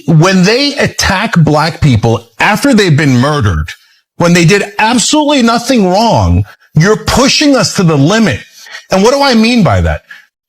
When they attack black people after they've been murdered, when they did absolutely nothing wrong, you're pushing us to the limit. And what do I mean by that?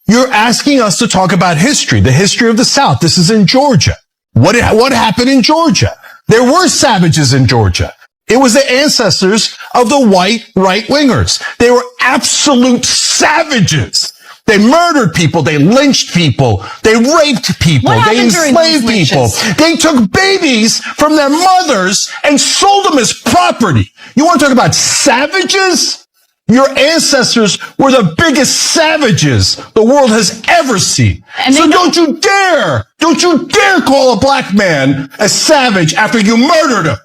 You're asking us to talk about history, the history of the South. This is in Georgia. What happened in Georgia? There were savages in Georgia. It was the ancestors of the white right-wingers. They were absolute savages. They murdered people. They lynched people. They raped people. They enslaved people. They took babies from their mothers and sold them as property. You want to talk about savages? Your ancestors were the biggest savages the world has ever seen. So don't you dare call a black man a savage after you murdered him.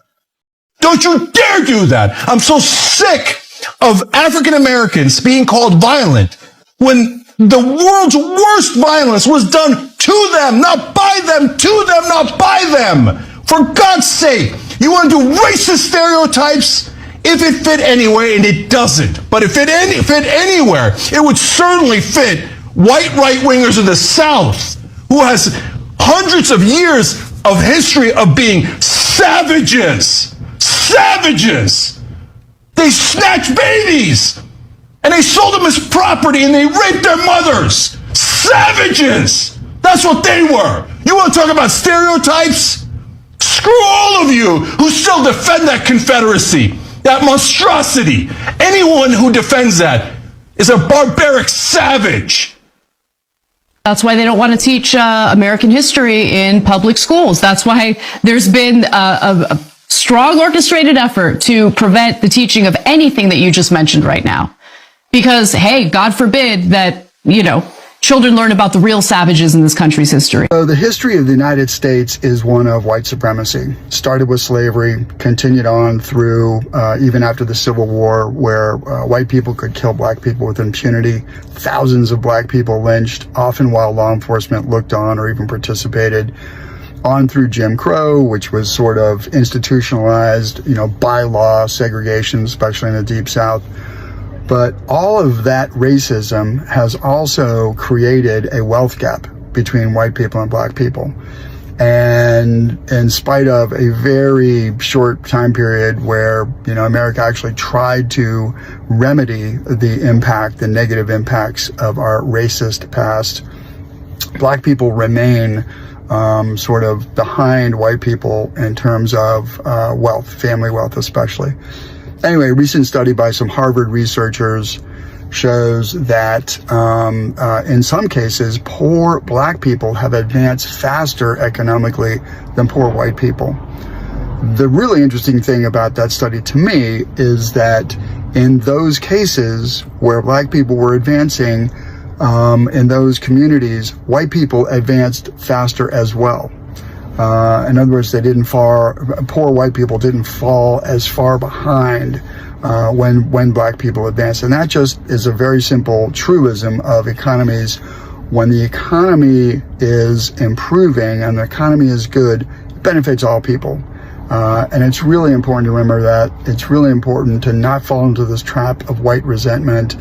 Don't you dare do that. I'm so sick of African Americans being called violent when the world's worst violence was done to them, not by them, to them, not by them. For God's sake, you want to do racist stereotypes? If it fit anywhere, and it doesn't, but if it fit anywhere, it would certainly fit white right-wingers of the South, who has hundreds of years of history of being savages. Savages! They snatched babies, and they sold them as property, and they raped their mothers. Savages! That's what they were. You want to talk about stereotypes? Screw all of you who still defend that Confederacy. That monstrosity. Anyone who defends that is a barbaric savage. That's why they don't want to teach American history in public schools. That's why there's been a strong orchestrated effort to prevent the teaching of anything that you just mentioned right now. Because, hey, God forbid that, children learn about the real savages in this country's history. So the history of the United States is one of white supremacy. Started with slavery, continued on through even after the Civil War, where white people could kill black people with impunity. Thousands of black people lynched, often while law enforcement looked on or even participated. On through Jim Crow, which was sort of institutionalized, by law segregation, especially in the Deep South. But all of that racism has also created a wealth gap between white people and black people. And in spite of a very short time period where, America actually tried to remedy the negative impacts of our racist past, black people remain sort of behind white people in terms of wealth, family wealth especially. Anyway, a recent study by some Harvard researchers shows that in some cases, poor black people have advanced faster economically than poor white people. The really interesting thing about that study to me is that in those cases where black people were advancing in those communities, white people advanced faster as well. In other words, poor white people didn't fall as far behind when black people advanced. And that just is a very simple truism of economies. When the economy is improving and the economy is good, it benefits all people. And it's really important to remember that. It's really important to not fall into this trap of white resentment.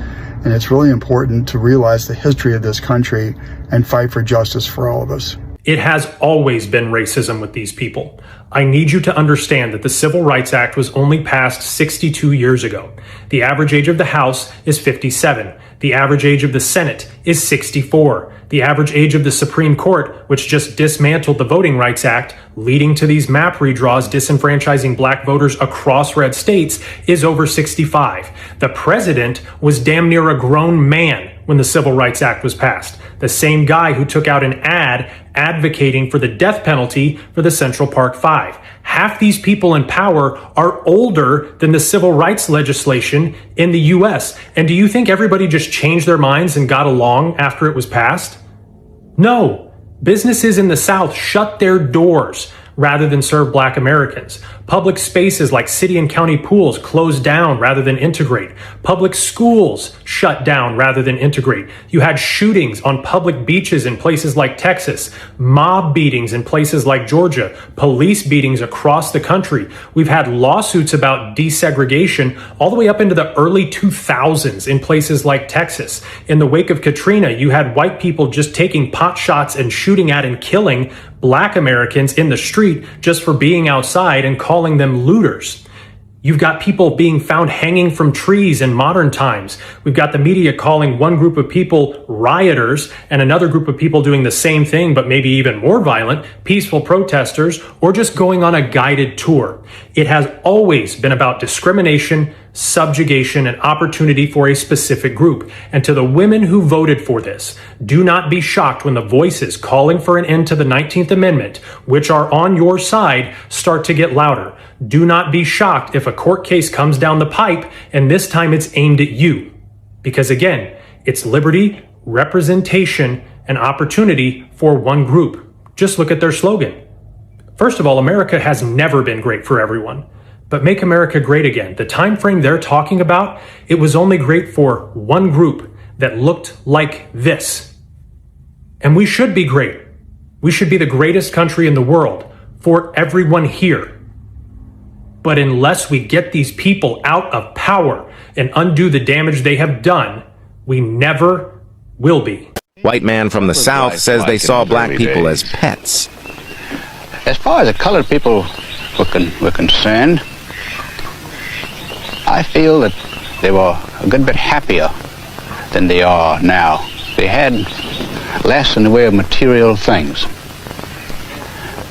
And it's really important to realize the history of this country and fight for justice for all of us. It has always been racism with these people. I need you to understand that the Civil Rights Act was only passed 62 years ago. The average age of the House is 57. The average age of the Senate is 64. The average age of the Supreme Court, which just dismantled the Voting Rights Act, leading to these map redraws disenfranchising black voters across red states, is over 65. The president was damn near a grown man when the Civil Rights Act was passed. The same guy who took out an ad advocating for the death penalty for the Central Park Five. Half these people in power are older than the civil rights legislation in the US. And do you think everybody just changed their minds and got along after it was passed? No. Businesses in the South shut their doors rather than serve black Americans. Public spaces like city and county pools closed down rather than integrate. Public schools shut down rather than integrate. You had shootings on public beaches in places like Texas, mob beatings in places like Georgia, police beatings across the country. We've had lawsuits about desegregation all the way up into the early 2000s in places like Texas. In the wake of Katrina, you had white people just taking pot shots and shooting at and killing black Americans in the street just for being outside and calling them looters. You've got people being found hanging from trees in modern times. We've got the media calling one group of people rioters and another group of people doing the same thing, but maybe even more violent, peaceful protesters, or just going on a guided tour. It has always been about discrimination, subjugation, and opportunity for a specific group. And to the women who voted for this, do not be shocked when the voices calling for an end to the 19th Amendment, which are on your side, start to get louder. Do not be shocked if a court case comes down the pipe and this time it's aimed at you. Because again, it's liberty, representation, and opportunity for one group. Just look at their slogan. First of all, America has never been great for everyone. But make America great again. The time frame they're talking about, it was only great for one group that looked like this. And we should be great. We should be the greatest country in the world for everyone here. But unless we get these people out of power and undo the damage they have done, we never will be. White man from the South says they saw black people as pets. As far as the colored people were concerned, I feel that they were a good bit happier than they are now. They had less in the way of material things.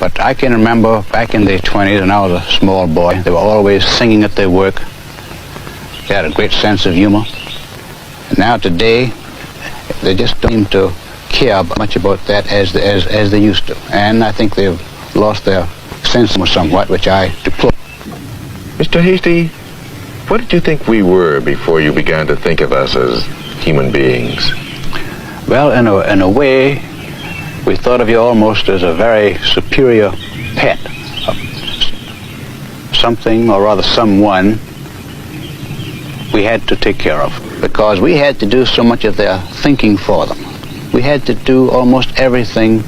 But I can remember back in the 20s, and I was a small boy, they were always singing at their work. They had a great sense of humor. And now today, they just don't seem to care much about that as they used to. And I think they've lost their sense somewhat, which I deplore. Mr. Hasty, what did you think we were before you began to think of us as human beings? Well, in a way, we thought of you almost as a very superior pet. Something, or rather someone, we had to take care of. Because we had to do so much of their thinking for them. We had to do almost everything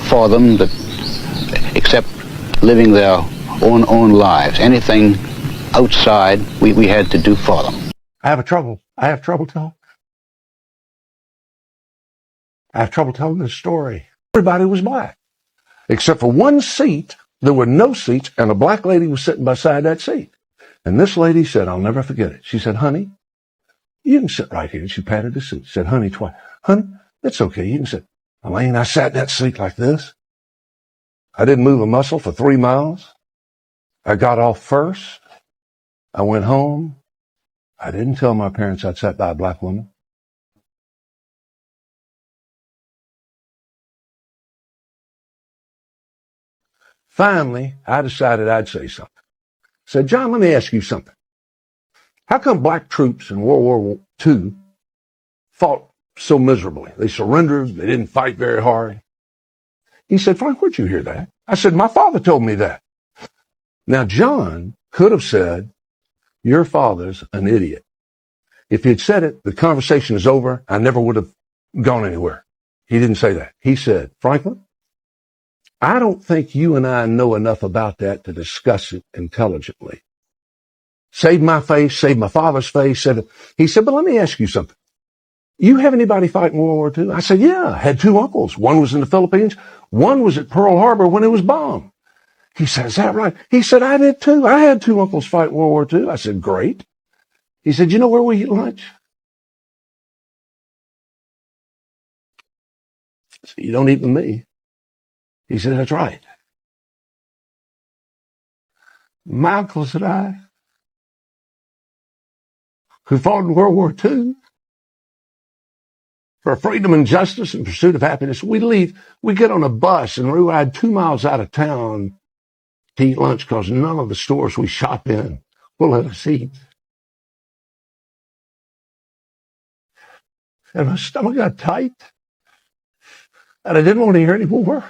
for them except living their own lives. Anything outside, we had to do for them. I have trouble telling. I have trouble telling this story. Everybody was black. Except for one seat, there were no seats, and a black lady was sitting beside that seat. And this lady said, I'll never forget it. She said, honey, you can sit right here. And she patted the seat. She said, honey, twice. Honey, it's okay. You can sit. Elaine, I sat in that seat like this. I didn't move a muscle for 3 miles. I got off first. I went home. I didn't tell my parents I'd sat by a black woman. Finally, I decided I'd say something. I said, John, let me ask you something. How come black troops in World War II fought so miserably? They surrendered. They didn't fight very hard. He said, Frank, where'd you hear that? I said, my father told me that. Now, John could have said, your father's an idiot. If he had said it, the conversation is over. I never would have gone anywhere. He didn't say that. He said, Franklin, I don't think you and I know enough about that to discuss it intelligently. Saved my face, saved my father's face. He said, but let me ask you something. You have anybody fight in World War II? I said, yeah, I had 2 uncles. One was in the Philippines. One was at Pearl Harbor when it was bombed. He said, is that right? He said, I did too. I had 2 uncles fight in World War II. I said, great. He said, you know where we eat lunch? I said, you don't eat with me. He said, that's right. My uncles and I, who fought in World War II for freedom and justice and pursuit of happiness, we get on a bus and we ride 2 miles out of town to eat lunch because none of the stores we shop in will let us eat. And my stomach got tight and I didn't want to hear any more.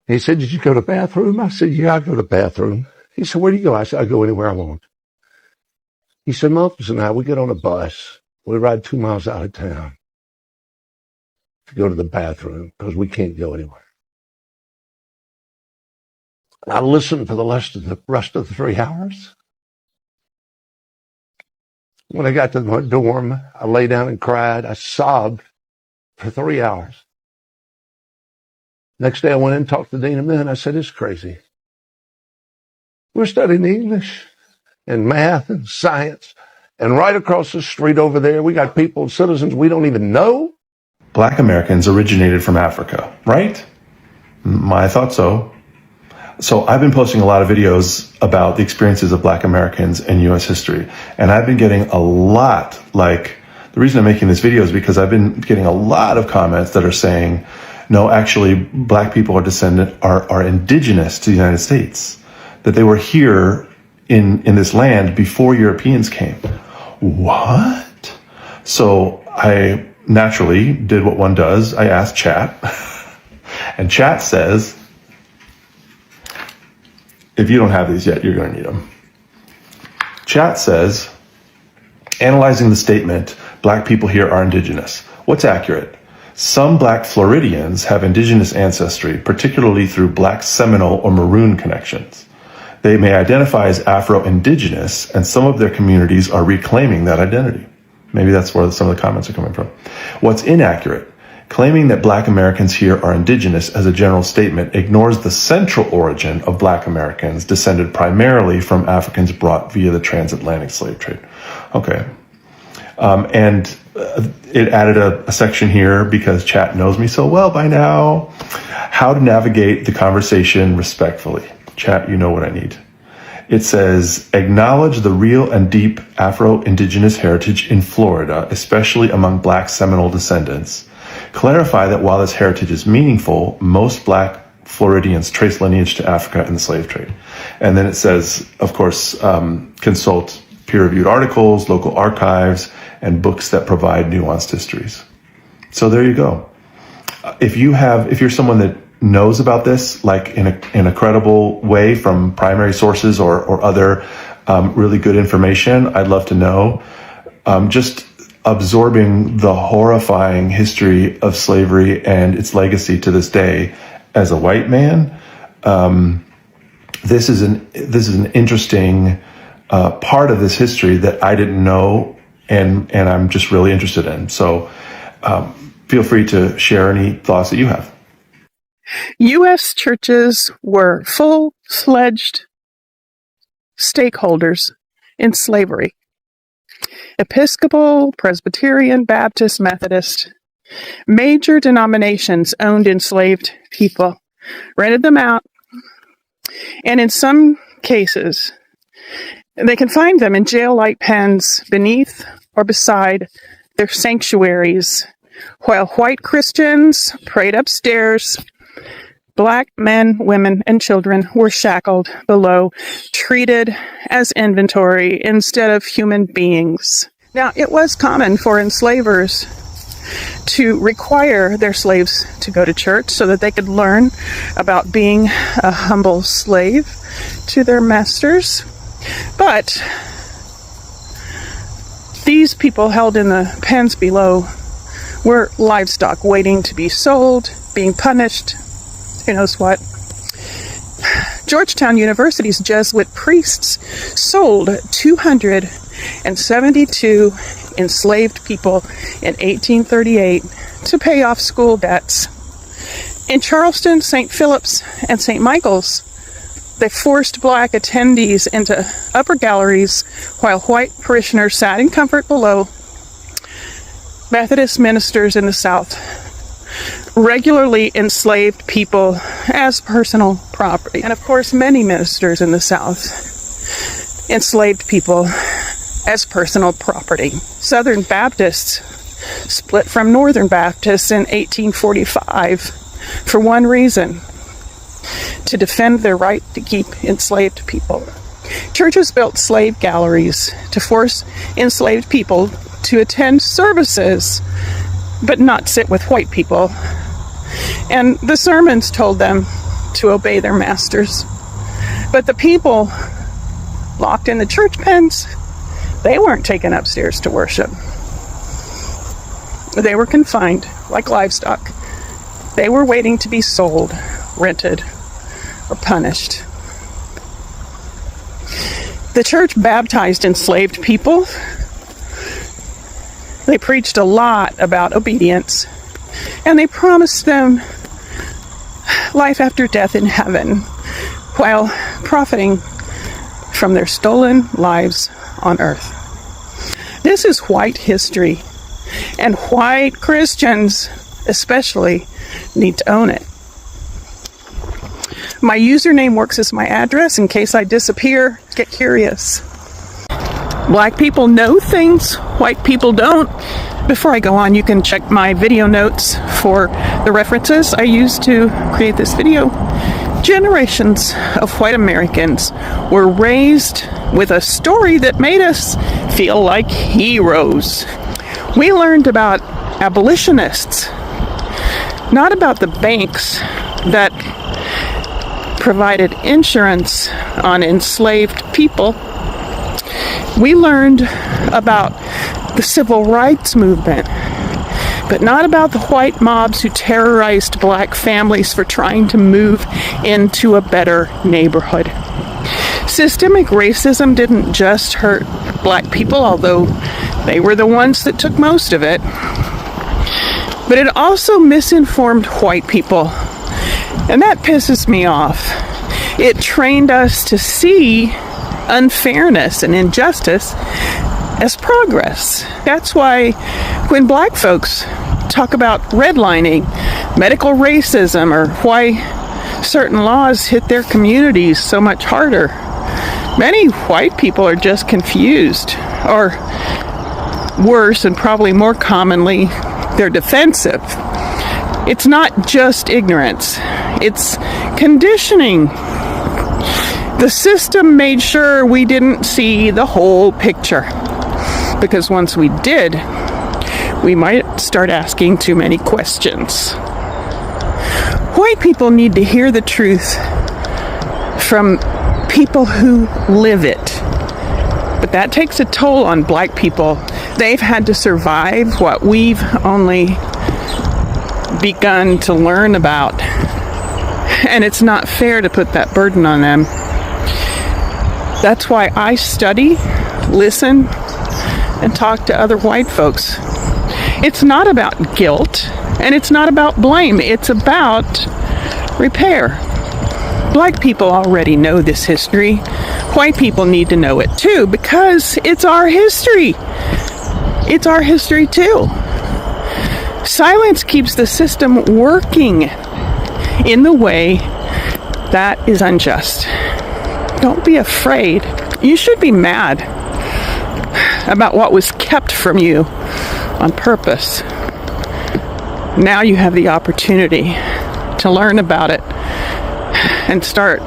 He said, did you go to the bathroom? I said, yeah, I go to the bathroom. He said, where do you go? I said, I go anywhere I want. He said, Memphis and I, we get on a bus. We ride 2 miles out of town to go to the bathroom because we can't go anywhere. I listened for the rest of the 3 hours. When I got to my dorm, I lay down and cried. I sobbed for 3 hours. Next day, I went in and talked to the dean of men. I said, it's crazy. We're studying English and math and science. And right across the street over there, we got people, citizens we don't even know. Black Americans originated from Africa, right? I thought so. So I've been posting a lot of videos about the experiences of Black Americans in U.S. history. And I've been getting a lot, the reason I'm making this video is because I've been getting a lot of comments that are saying, no, actually, Black people are indigenous to the United States, that they were here in this land before Europeans came. What? So I naturally did what one does. I asked chat, and chat says, if you don't have these yet, you're going to need them. Chat says, analyzing the statement, Black people here are indigenous. What's accurate? Some Black Floridians have indigenous ancestry, particularly through Black Seminole or Maroon connections. They may identify as Afro-Indigenous, and some of their communities are reclaiming that identity. Maybe that's where some of the comments are coming from. What's inaccurate? Claiming that Black Americans here are indigenous as a general statement ignores the central origin of Black Americans descended primarily from Africans brought via the transatlantic slave trade. Okay. And it added a section here because chat knows me so well by now. How to navigate the conversation respectfully. Chat, you know what I need. It says, acknowledge the real and deep Afro-Indigenous heritage in Florida, especially among Black Seminole descendants. Clarify that while this heritage is meaningful, most Black Floridians trace lineage to Africa and the slave trade. And then it says, of course, consult peer-reviewed articles, local archives, and books that provide nuanced histories. So there you go. If you're someone that knows about this, in a credible way from primary sources or other really good information, I'd love to know. Just absorbing the horrifying history of slavery and its legacy to this day as a white man, this is an interesting part of this history that I didn't know, and I'm just really interested in. So feel free to share any thoughts that you have. U.S. churches were full-fledged stakeholders in slavery. Episcopal, Presbyterian, Baptist, Methodist, major denominations owned enslaved people, rented them out, and in some cases, they can find them in jail-like pens beneath or beside their sanctuaries, while white Christians prayed upstairs. Black men, women, and children were shackled below, treated as inventory instead of human beings. Now, it was common for enslavers to require their slaves to go to church so that they could learn about being a humble slave to their masters. But these people held in the pens below were livestock waiting to be sold, being punished. Who knows what? Georgetown University's Jesuit priests sold 272 enslaved people in 1838 to pay off school debts. In Charleston, St. Philip's, and St. Michael's, they forced Black attendees into upper galleries while white parishioners sat in comfort below. Methodist ministers in the South regularly enslaved people as personal property. And of course, many ministers in the South enslaved people as personal property. Southern Baptists split from Northern Baptists in 1845 for one reason: to defend their right to keep enslaved people. Churches built slave galleries to force enslaved people to attend services, but not sit with white people. And the sermons told them to obey their masters. But the people locked in the church pens, they weren't taken upstairs to worship. They were confined like livestock. They were waiting to be sold, rented, or punished. The church baptized enslaved people. They preached a lot about obedience, and they promised them life after death in heaven, while profiting from their stolen lives on earth. This is white history, and white Christians especially need to own it. My username works as my address in case I disappear. Get curious. Black people know things white people don't. Before I go on, you can check my video notes for the references I used to create this video. Generations of white Americans were raised with a story that made us feel like heroes. We learned about abolitionists, not about the banks that provided insurance on enslaved people. We learned about the civil rights movement, but not about the white mobs who terrorized black families for trying to move into a better neighborhood. Systemic racism didn't just hurt black people, although they were the ones that took most of it, but it also misinformed white people, and that pisses me off. It trained us to see unfairness and injustice as progress. That's why when black folks talk about redlining, medical racism, or why certain laws hit their communities so much harder, many white people are just confused, or worse, and probably more commonly, they're defensive. It's not just ignorance, it's conditioning. The system made sure we didn't see the whole picture, because once we did, we might start asking too many questions. White people need to hear the truth from people who live it. But that takes a toll on black people. They've had to survive what we've only begun to learn about. And it's not fair to put that burden on them. That's why I study, listen, and talk to other white folks. It's not about guilt, and it's not about blame. It's about repair. Black people already know this history. White people need to know it too, because it's our history. It's our history too. Silence keeps the system working in the way that is unjust. Don't be afraid. You should be mad about what was kept from you on purpose. Now you have the opportunity to learn about it and start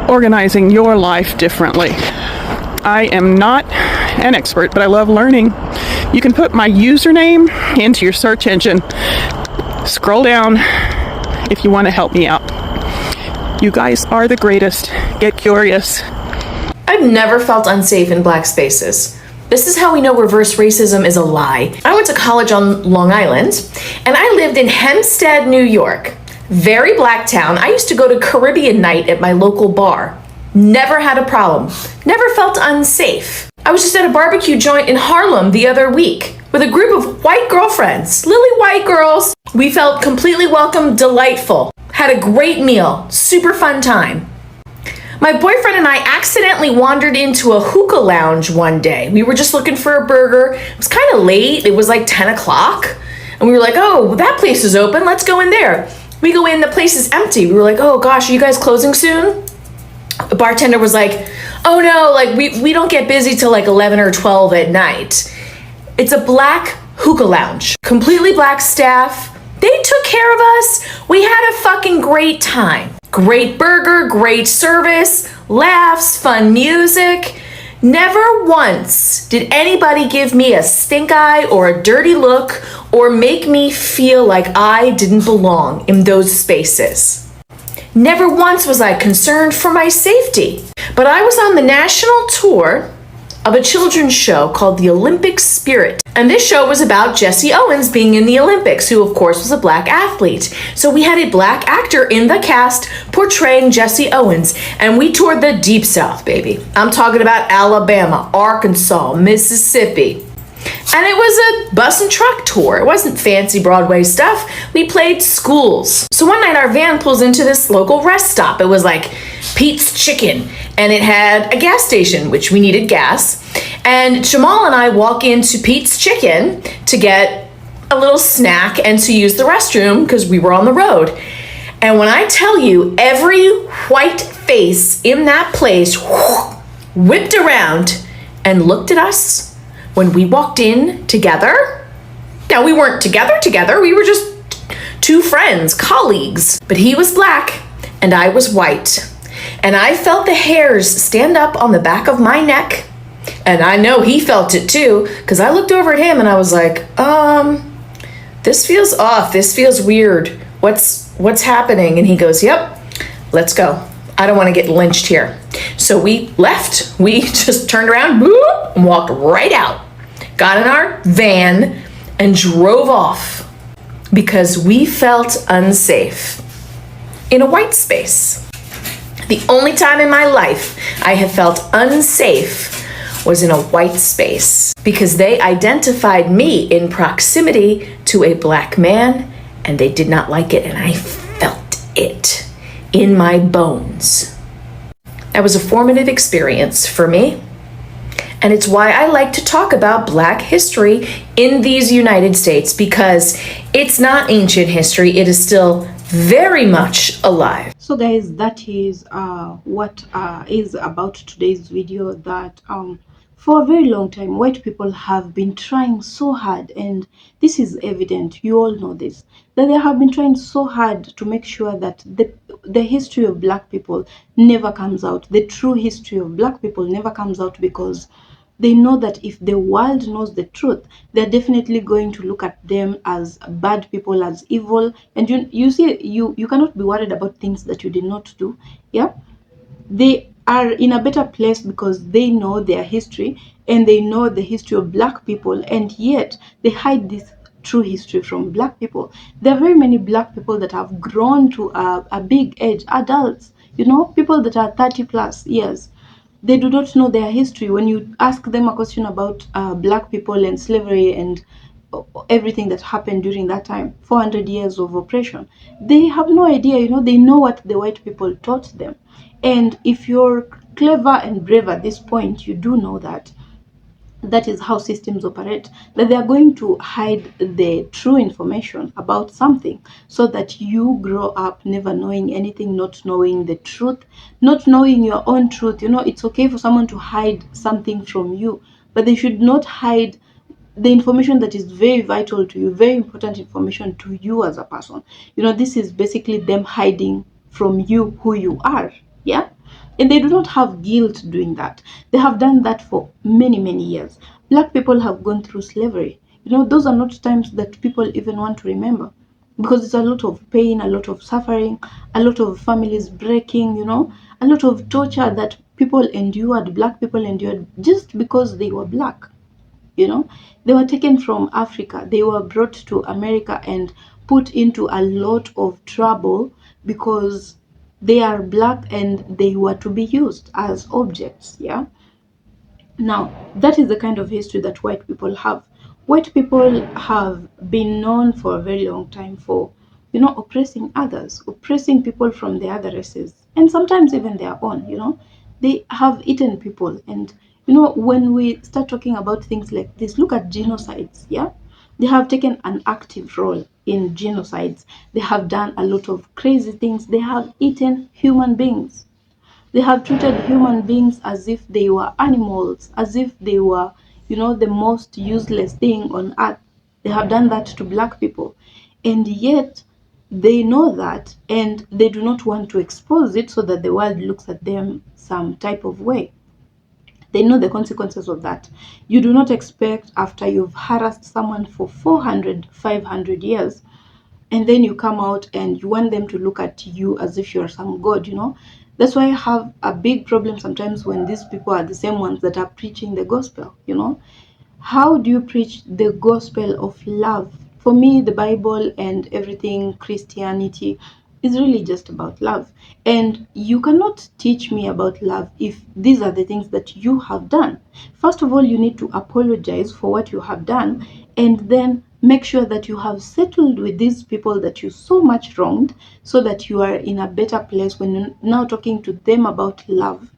organizing your life differently. I am not an expert, but I love learning. You can put my username into your search engine. Scroll down if you want to help me out. You guys are the greatest. Get curious. I've never felt unsafe in black spaces. This is how we know reverse racism is a lie. I went to college on Long Island, and I lived in Hempstead, New York. Very black town. I used to go to Caribbean night at my local bar. Never had a problem. Never felt unsafe. I was just at a barbecue joint in Harlem the other week with a group of white girlfriends, lily white girls. We felt completely welcome, delightful. Had a great meal, super fun time. My boyfriend and I accidentally wandered into a hookah lounge one day. We were just looking for a burger. It was kind of late. It was like 10 o'clock. And we were like, oh, that place is open. Let's go in there. We go in, the place is empty. We were like, oh gosh, are you guys closing soon? The bartender was like, oh no, like we don't get busy till like 11 or 12 at night. It's a black hookah lounge. Completely black staff. They took care of us. We had a fucking great time. Great burger, great service, laughs, fun music. Never once did anybody give me a stink eye or a dirty look or make me feel like I didn't belong in those spaces. Never once was I concerned for my safety. But I was on the national tour of a children's show called The Olympic Spirit. And this show was about Jesse Owens being in the Olympics, who of course was a black athlete. So we had a black actor in the cast portraying Jesse Owens, and we toured the Deep South, baby. I'm talking about Alabama, Arkansas, Mississippi. And it was a bus and truck tour. It wasn't fancy Broadway stuff. We played schools. So one night our van pulls into this local rest stop. It was like Pete's Chicken, and it had a gas station, which we needed gas. And Jamal and I walk into Pete's Chicken to get a little snack and to use the restroom because we were on the road. And when I tell you, every white face in that place whipped around and looked at us when we walked in together. Now, we weren't together, we were just two friends, colleagues. But he was black and I was white. And I felt the hairs stand up on the back of my neck. And I know he felt it too, because I looked over at him and I was like, this feels off, this feels weird. What's happening? And he goes, yep, let's go. I don't want to get lynched here. So we left. We just turned around, boop, and walked right out. Got in our van and drove off because we felt unsafe in a white space. The only time in my life I have felt unsafe was in a white space because they identified me in proximity to a black man and they did not like it, and I felt it in my bones. That was a formative experience for me. And it's why I like to talk about Black history in these United States, because it's not ancient history. It is still very much alive. So guys, that is what is about today's video, that for a very long time white people have been trying so hard, and this is evident, you all know this, that they have been trying so hard to make sure that the history of Black people never comes out. The true history of Black people never comes out, because they know that if the world knows the truth, they're definitely going to look at them as bad people, as evil. And you see, you cannot be worried about things that you did not do. Yeah, they are in a better place because they know their history and they know the history of Black people, and yet they hide this true history from Black people. There are very many Black people that have grown to a big age, adults, you know, people that are 30 plus years. They do not know their history. When you ask them a question about Black people and slavery and everything that happened during that time, 400 years of oppression, they have no idea. You know, they know what the white people taught them. And if you're clever and brave at this point, you do know that that is how systems operate, that they are going to hide the true information about something so that you grow up never knowing anything, not knowing the truth, not knowing your own truth. You know, it's okay for someone to hide something from you, but they should not hide the information that is very vital to you, very important information to you as a person. You know, this is basically them hiding from you who you are. Yeah. And they do not have guilt doing that. They have done that for many, many years. Black people have gone through slavery. You know, those are not times that people even want to remember, because it's a lot of pain, a lot of suffering, a lot of families breaking, you know, a lot of torture that people endured, Black people endured, just because they were Black. You know, they were taken from Africa, they were brought to America and put into a lot of trouble because they are Black and they were to be used as objects. Yeah. Now, that is the kind of history that white people have. White people have been known for a very long time for, you know, oppressing others, oppressing people from the other races, and sometimes even their own. You know, they have eaten people. And, you know, when we start talking about things like this, look at genocides. Yeah, they have taken an active role in genocides. They have done a lot of crazy things. They have eaten human beings. They have treated human beings as if they were animals, as if they were, you know, the most useless thing on earth. They have done that to Black people. And yet they know that, and they do not want to expose it so that the world looks at them some type of way. They know the consequences of that. You do not expect, after you've harassed someone for 400, 500 years, and then you come out and you want them to look at you as if you're some god, you know. That's why I have a big problem sometimes when these people are the same ones that are preaching the gospel, you know. How do you preach the gospel of love? For me, the Bible and everything Christianity is really just about love. And you cannot teach me about love if these are the things that you have done. First of all, you need to apologize for what you have done, and then make sure that you have settled with these people that you so much wronged, so that you are in a better place when you're now talking to them about love.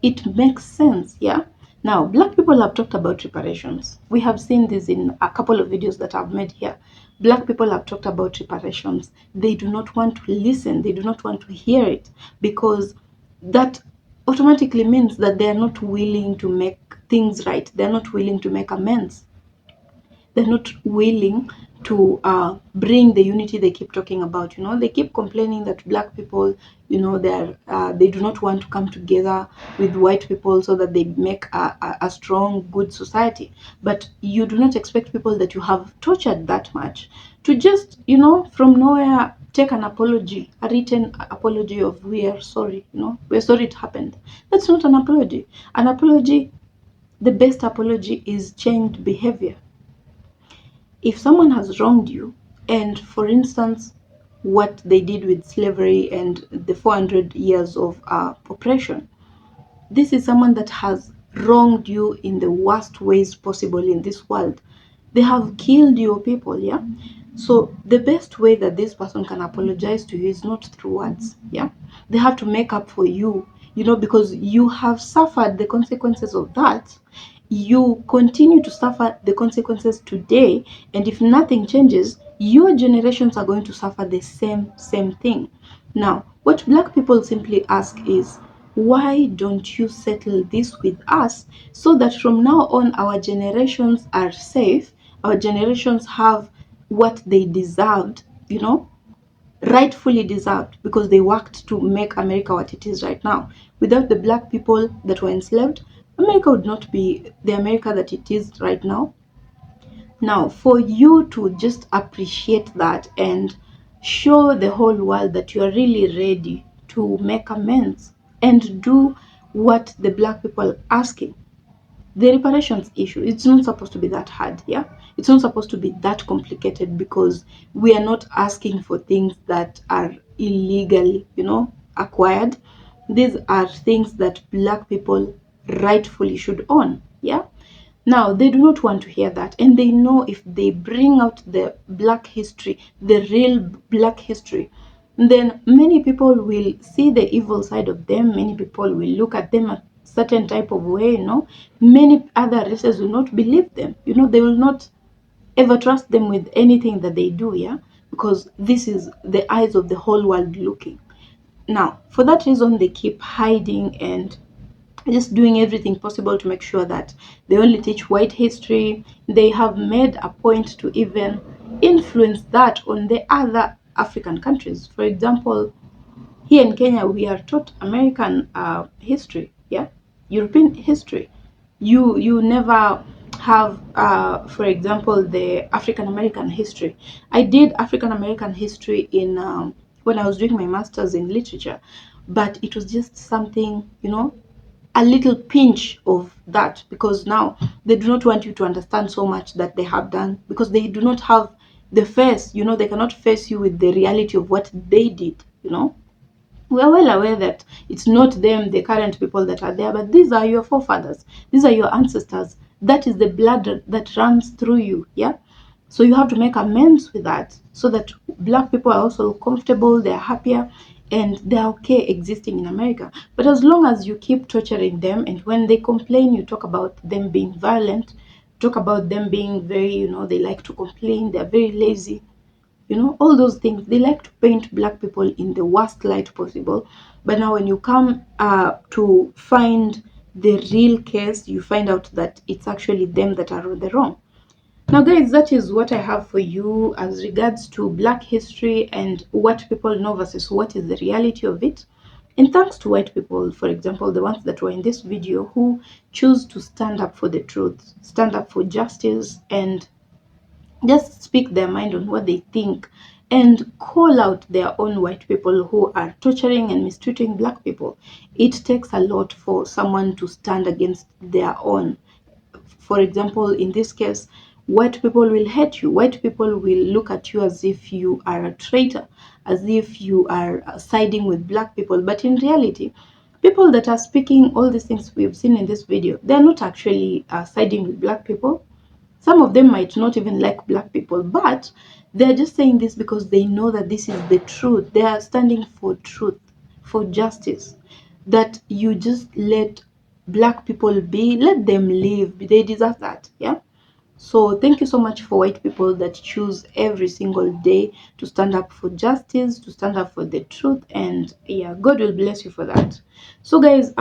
It makes sense. Yeah. Now, black people have talked about reparations. We have seen this in a couple of videos that I've made here. Black people have talked about reparations. They do not want to listen. They do not want to hear it, because that automatically means that they are not willing to make things right. They're not willing to make amends. They're not willing to bring the unity they keep talking about. You know, they keep complaining that black people, you know, they do not want to come together with white people so that they make a strong, good society. But you do not expect people that you have tortured that much to just, you know, from nowhere take an apology, a written apology of we are sorry, you know, we're sorry it happened. That's not an apology. An apology, the best apology is changed behavior. If someone has wronged you, and for instance, what they did with slavery and the 400 years of oppression, this is someone that has wronged you in the worst ways possible in this world. They have killed your people, yeah? So the best way that this person can apologize to you is not through words, yeah? They have to make up for you, you know, because you have suffered the consequences of that. You continue to suffer the consequences today, and if nothing changes, your generations are going to suffer the same thing. Now, what black people simply ask is, why don't you settle this with us, so that from now on our generations are safe, our generations have what they deserved, you know, rightfully deserved, because they worked to make America what it is right now. Without the black people that were enslaved, America would not be the America that it is right now. Now, for you to just appreciate that and show the whole world that you are really ready to make amends and do what the black people are asking, the reparations issue, it's not supposed to be that hard. Yeah, it's not supposed to be that complicated, because we are not asking for things that are illegally, you know, acquired. These are things that black people rightfully should own. Yeah. Now, they do not want to hear that, and they know if they bring out the black history, the real black history, then many people will see the evil side of them. Many people will look at them a certain type of way, you know. Many other races will not believe them, you know. They will not ever trust them with anything that they do, yeah, because this is the eyes of the whole world looking. Now, for that reason, they keep hiding and just doing everything possible to make sure that they only teach white history. They have made a point to even influence that on the other African countries. For example, here in Kenya, we are taught American history, yeah, European history. You never have, for example, the African American history. I did African American history in when I was doing my masters in literature, but it was just something, you know, a little pinch of that, because now they do not want you to understand so much that they have done, because they do not have the face, you know, they cannot face you with the reality of what they did, you know. We are well aware that it's not them, the current people that are there, but these are your forefathers, these are your ancestors. That is the blood that runs through you, yeah. So you have to make amends with that, so that black people are also comfortable, they're happier, and they're okay existing in America. But as long as you keep torturing them, and when they complain, you talk about them being violent, talk about them being very, you know, they like to complain, they're very lazy, you know, all those things. They like to paint black people in the worst light possible. But now when you come to find the real case, you find out that it's actually them that are on the wrong. Now, guys, that is what I have for you as regards to black history and what people know versus what is the reality of it. And thanks to white people, for example, the ones that were in this video, who choose to stand up for the truth, stand up for justice, and just speak their mind on what they think and call out their own white people who are torturing and mistreating black people. It takes a lot for someone to stand against their own. For example, in this case, white people will hate you. White people will look at you as if you are a traitor, as if you are siding with black people. But in reality, people that are speaking all these things we've seen in this video, they're not actually siding with black people. Some of them might not even like black people, but they're just saying this because they know that this is the truth. They are standing for truth, for justice. That you just let black people be, let them live. They deserve that, yeah? So thank you so much for white people that choose every single day to stand up for justice, to stand up for the truth, and yeah, God will bless you for that. So guys,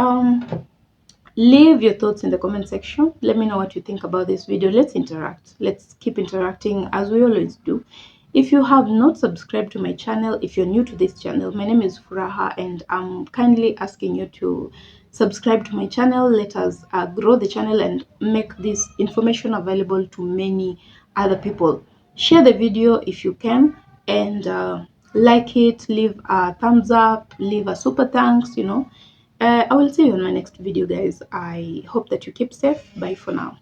leave your thoughts in the comment section. Let me know what you think about this video. Let's interact. Let's keep interacting as we always do. If you have not subscribed to my channel, if you're new to this channel, my name is Furaha and I'm kindly asking you to subscribe to my channel. Let us grow the channel and make this information available to many other people. Share the video if you can, and like it, leave a thumbs up, leave a super thanks, I will see you in my next video, guys. I hope that you keep safe. Bye for now.